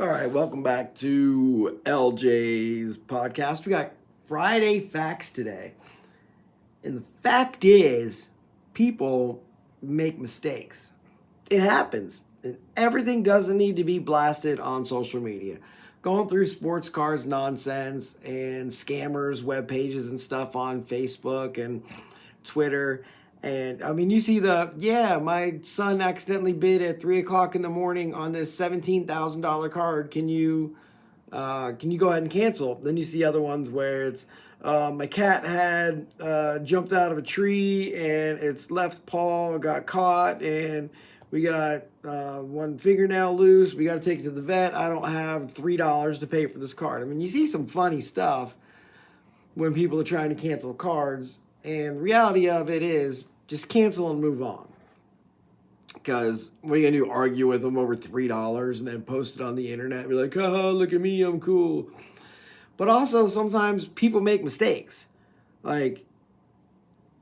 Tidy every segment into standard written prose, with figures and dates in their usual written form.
All right, welcome back to LJ's podcast. We got Friday facts today. And the fact is, people make mistakes. It happens. And everything doesn't need to be blasted on social media. Going through sports cards nonsense and scammers, web pages and stuff on Facebook and Twitter. And I mean, you see my son accidentally bid at 3 o'clock in the morning on this $17,000 card. Can you go ahead and cancel? Then you see other ones where it's my cat had jumped out of a tree and its left paw got caught and we got one fingernail loose. We got to take it to the vet. I don't have $3 to pay for this card. I mean, you see some funny stuff when people are trying to cancel cards. And the reality of it is just cancel and move on. Because what are you going to do? Argue with them over $3 and then post it on the internet and be like, oh, look at me, I'm cool. But also sometimes people make mistakes. Like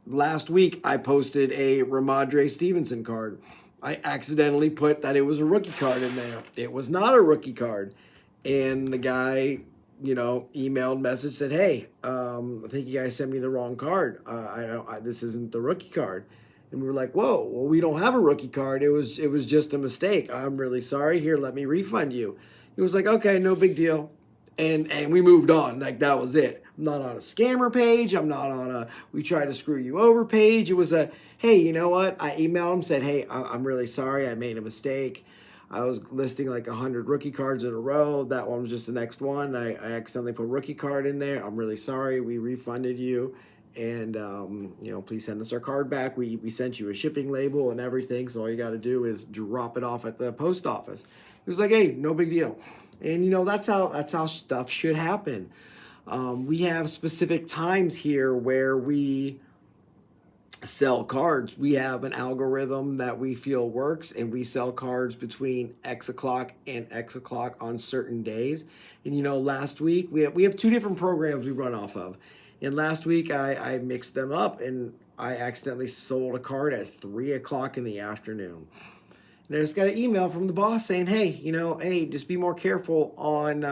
last week, I posted a Ramondre Stevenson card. I accidentally put that it was a rookie card in there. It was not a rookie card. And the guy, emailed message said, hey, I think you guys sent me the wrong card. This isn't the rookie card. And we were like, whoa, well, we don't have a rookie card. It was just a mistake. I'm really sorry. Here, let me refund you. He was like, okay, no big deal. And we moved on. Like, that was it. I'm not on a scammer page. I'm not on a we try to screw you over page. It was a, hey, you know what? I emailed him, said, hey, I'm really sorry. I made a mistake. I was listing like 100 rookie cards in a row. That one was just the next one. I accidentally put a rookie card in there. I'm really sorry. We refunded you. And, please send us our card back. We sent you a shipping label and everything. So all you got to do is drop it off at the post office. He was like, hey, no big deal. And, that's how stuff should happen. We have specific times here where we sell cards. We have an algorithm that we feel works, and we sell cards between X o'clock and X o'clock on certain days. And last week we have two different programs we run off of. And last week I mixed them up and I accidentally sold a card at 3 o'clock in the afternoon. And I just got an email from the boss saying, hey, just be more careful on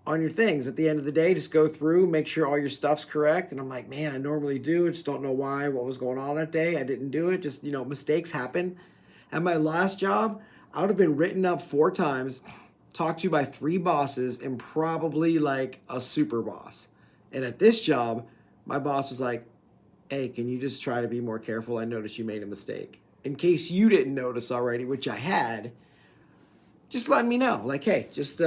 your things. At the end of the day, just go through, make sure all your stuff's correct. And I'm like, man, I normally do. I just don't know what was going on that day. I didn't do it. Just, mistakes happen. At my last job, I would have been written up 4 times, talked to by 3 bosses, and probably like a super boss. And at this job, my boss was like, hey, can you just try to be more careful? I noticed you made a mistake. In case you didn't notice already, which I had, just letting me know, like, hey, just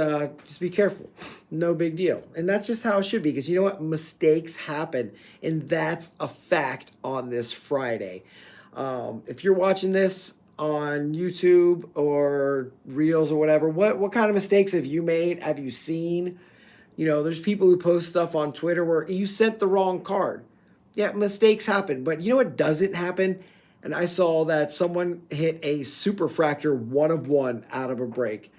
be careful. No big deal. And that's just how it should be, because you know what? Mistakes happen, and that's a fact on this Friday. If you're watching this on YouTube or Reels or whatever, what kind of mistakes have you made? Have you seen? There's people who post stuff on Twitter where you sent the wrong card. Yeah, mistakes happen, but you know what doesn't happen? And I saw that someone hit a superfractor 1 of 1 out of a break.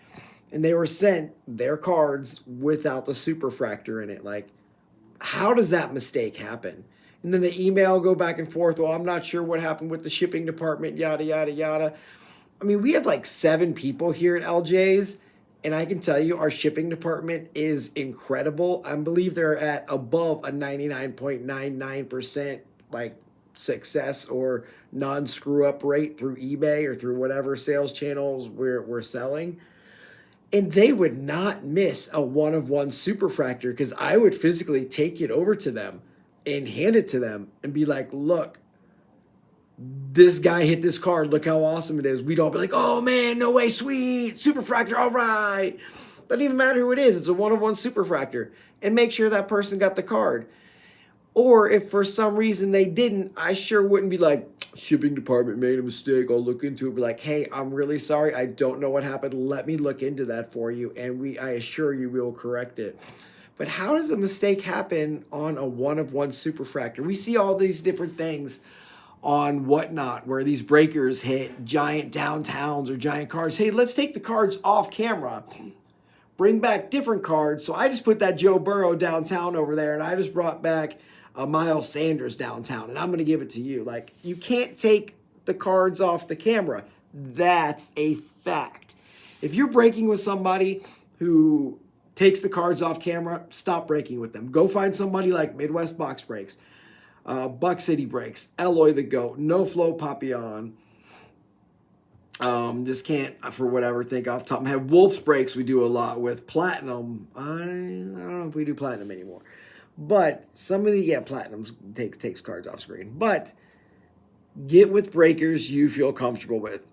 And they were sent their cards without the superfractor in it. Like, how does that mistake happen? And then the email go back and forth. Well, I'm not sure what happened with the shipping department, yada, yada, yada. I mean, we have like 7 people here at LJ's. And I can tell you our shipping department is incredible. I believe they're at above a 99.99% like success or non-screw up rate through eBay or through whatever sales channels we're selling. And they would not miss a 1 of 1 superfractor, because I would physically take it over to them and hand it to them and be like, look, this guy hit this card. Look how awesome it is. We'd all be like, oh man, no way, sweet, superfractor, all right. Doesn't even matter who it is. It's a 1 of 1 superfractor. And make sure that person got the card. Or if for some reason they didn't, I sure wouldn't be like, shipping department made a mistake, I'll look into it. Be like, hey, I'm really sorry. I don't know what happened. Let me look into that for you. And I assure you we'll correct it. But how does a mistake happen on a 1 of 1 superfractor? We see all these different things on Whatnot where these breakers hit giant downtowns or giant cards. Hey, let's take the cards off camera, bring back different cards. So I just put that Joe Burrow downtown over there, and I just brought back a Miles Sanders downtown, and I'm going to give it to you. Like, you can't take the cards off the camera. That's a fact. If you're braking with somebody who takes the cards off camera, stop braking with them. Go find somebody like Midwest Box Brakes, Buck City Brakes, Alloy the Goat, No Flow Papillon. Just can't, for whatever, think off the top of my head. Wolf's Brakes we do a lot with. Platinum, I don't know if we do Platinum anymore. But some of the, Platinum takes cards off screen. But get with breakers you feel comfortable with.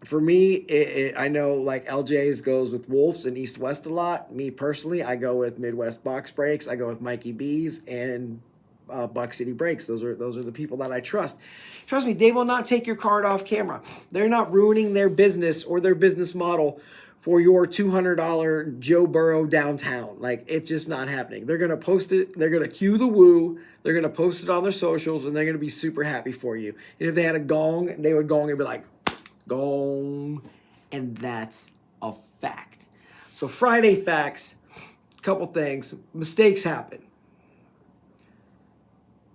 For me, I know like LJ's goes with Wolves and East West a lot. Me personally, I go with Midwest Box Brakes. I go with Mikey B's and Buck City Brakes. Those are the people that I trust. Trust me, they will not take your card off camera. They're not ruining their business or their business model for your $200 Joe Burrow downtown. Like, it's just not happening. They're going to post it. They're going to cue the woo. They're going to post it on their socials, and they're going to be super happy for you. And if they had a gong, they would gong and be like, gong. And that's a fact. So Friday facts, couple things. Mistakes happen.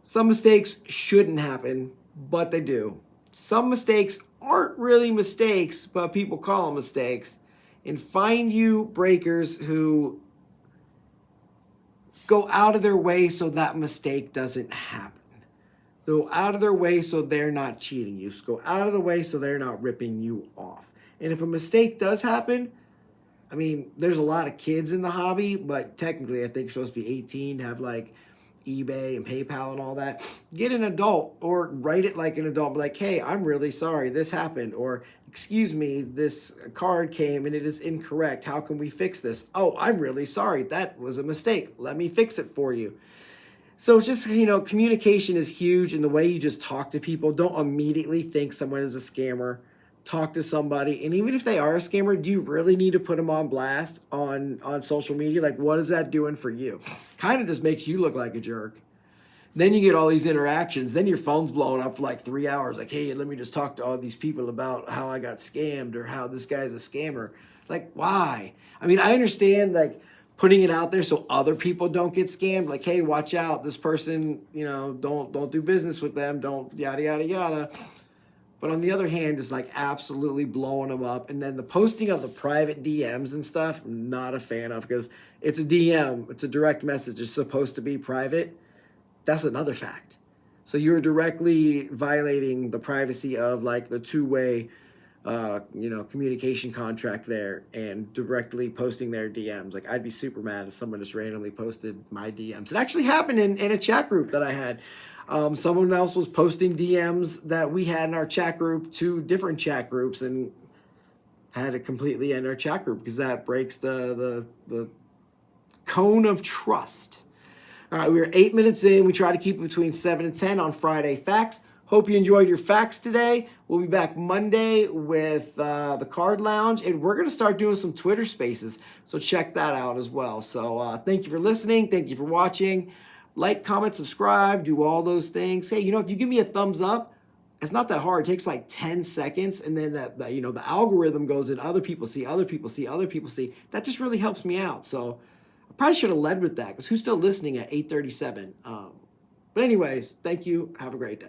Some mistakes shouldn't happen, but they do. Some mistakes aren't really mistakes, but people call them mistakes. And find you breakers who go out of their way so that mistake doesn't happen. Go out of their way so they're not cheating you. So go out of the way so they're not ripping you off. And if a mistake does happen, I mean, there's a lot of kids in the hobby, but technically I think you're supposed to be 18 to have like eBay and PayPal and all that. Get an adult or write it like an adult. Be like, hey, I'm really sorry this happened. Or, excuse me, this card came and it is incorrect. How can we fix this? Oh, I'm really sorry. That was a mistake. Let me fix it for you. So it's just, communication is huge. And the way you just talk to people, don't immediately think someone is a scammer. Talk to somebody. And even if they are a scammer, do you really need to put them on blast on social media? Like, what is that doing for you? Kind of just makes you look like a jerk. Then you get all these interactions. Then your phone's blowing up for like 3 hours. Like, hey, let me just talk to all these people about how I got scammed or how this guy's a scammer. Like, why? I mean, I understand like putting it out there so other people don't get scammed. Like, hey, watch out. This person, don't do business with them. Don't yada, yada, yada. But on the other hand, it's like absolutely blowing them up. And then the posting of the private DMs and stuff, I'm not a fan of, because it's a DM. It's a direct message. It's supposed to be private. That's another fact. So you're directly violating the privacy of like the two-way, communication contract there, and directly posting their DMs. Like, I'd be super mad if someone just randomly posted my DMs. It actually happened in a chat group that I had. Someone else was posting DMs that we had in our chat group to different chat groups, and had to completely end our chat group because that breaks the cone of trust. All right, we're 8 minutes in. We try to keep it between 7 and 10 on Friday Facts. Hope you enjoyed your facts today. We'll be back Monday with the Card Lounge, and we're going to start doing some Twitter Spaces, so check that out as well. So thank you for listening. Thank you for watching. Like, comment, subscribe, do all those things. Hey, if you give me a thumbs up, it's not that hard. It takes like 10 seconds, and then the algorithm goes in. Other people see, other people see, other people see. That just really helps me out. So I probably should have led with that, because who's still listening at 8:37? But anyways, thank you. Have a great day.